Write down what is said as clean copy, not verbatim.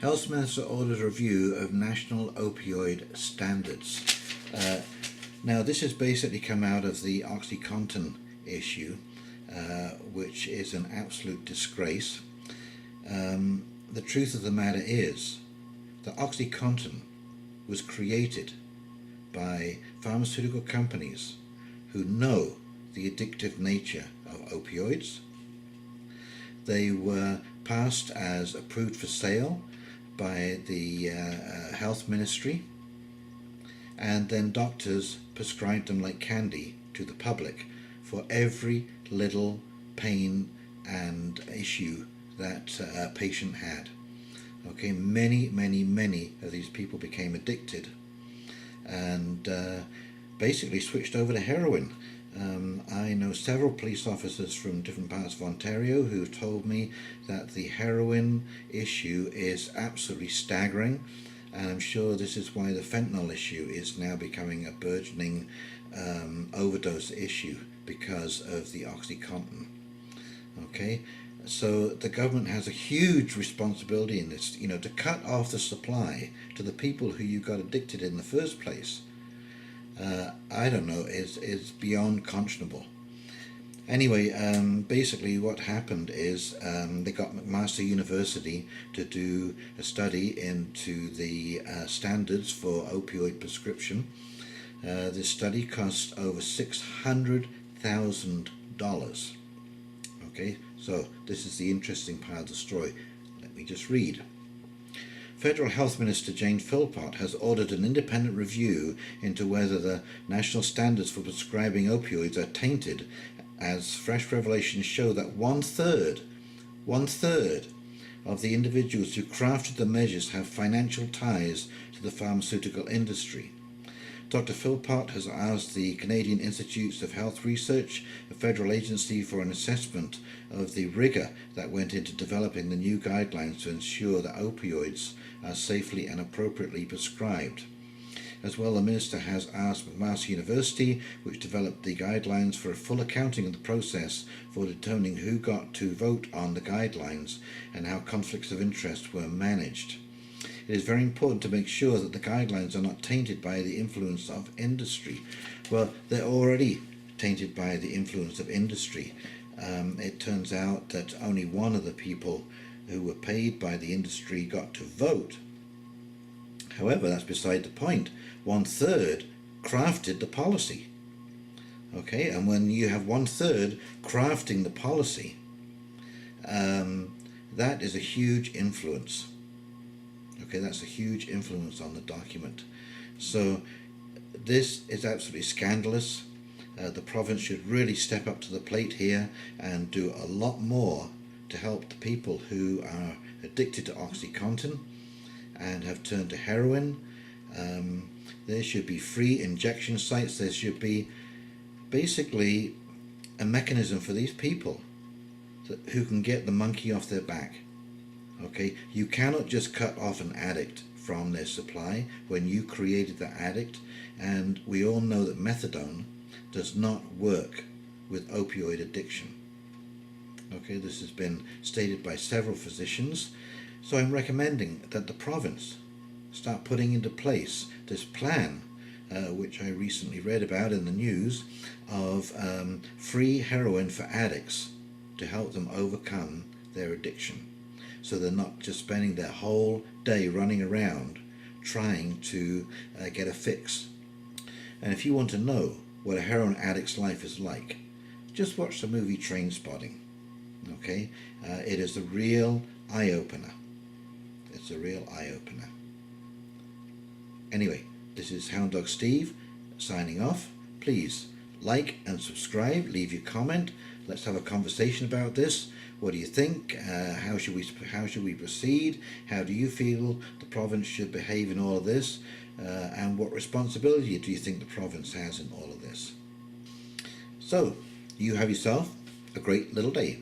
Health Minister orders review of national opioid standards. Now this has basically come out of the OxyContin issue, which is an absolute disgrace. The truth of the matter is that OxyContin was created by pharmaceutical companies who know the addictive nature of opioids. They were passed as approved for sale by the health ministry, and then doctors prescribed them like candy to the public for every little pain and issue that a patient had. Okay, many of these people became addicted and basically switched over to heroin. I know several police officers from different parts of Ontario who have told me that the heroin issue is absolutely staggering, and I'm sure this is why the fentanyl issue is now becoming a burgeoning overdose issue, because of the OxyContin. Okay, so the government has a huge responsibility in this, to cut off the supply to the people who you got addicted in the first place. I don't know, is beyond conscionable. Anyway, basically what happened is they got McMaster University to do a study into the standards for opioid prescription. This study cost over $600,000. Okay, so this is the interesting part of the story. Let me just read. Federal Health Minister Jane Philpott has ordered an independent review into whether the national standards for prescribing opioids are tainted, as fresh revelations show that one third of the individuals who crafted the measures have financial ties to the pharmaceutical industry. Dr. Philpott has asked the Canadian Institutes of Health Research, a federal agency, for an assessment of the rigour that went into developing the new guidelines to ensure that opioids are safely and appropriately prescribed. As well, the Minister has asked McMaster University, which developed the guidelines, for a full accounting of the process for determining who got to vote on the guidelines and how conflicts of interest were managed. It is very important to make sure that the guidelines are not tainted by the influence of industry. Well, they're already tainted by the influence of industry. It turns out that only one of the people who were paid by the industry got to vote. However, that's beside the point. One third crafted the policy. Okay, and when you have one third crafting the policy, that is a huge influence. Okay, that's a huge influence on the document. So this is absolutely scandalous. The province should really step up to the plate here and do a lot more to help the people who are addicted to OxyContin and have turned to heroin. There should be free injection sites. There should be basically a mechanism for these people who can get the monkey off their back. Okay, you cannot just cut off an addict from their supply when you created the addict, and we all know that methadone does not work with opioid addiction. Okay, this has been stated by several physicians, so I'm recommending that the province start putting into place this plan, which I recently read about in the news, of free heroin for addicts to help them overcome their addiction, so they're not just spending their whole day running around trying to get a fix. And if you want to know what a heroin addict's life is like, just watch the movie Trainspotting. Okay, it is a real eye-opener. It's a real eye-opener. Anyway, this is Hound Dog Steve signing off. Please like and subscribe, leave your comment. Let's have a conversation about this. What do you think? How should we proceed? How do you feel the province should behave in all of this? And what responsibility do you think the province has in all of this? So, you have yourself a great little day.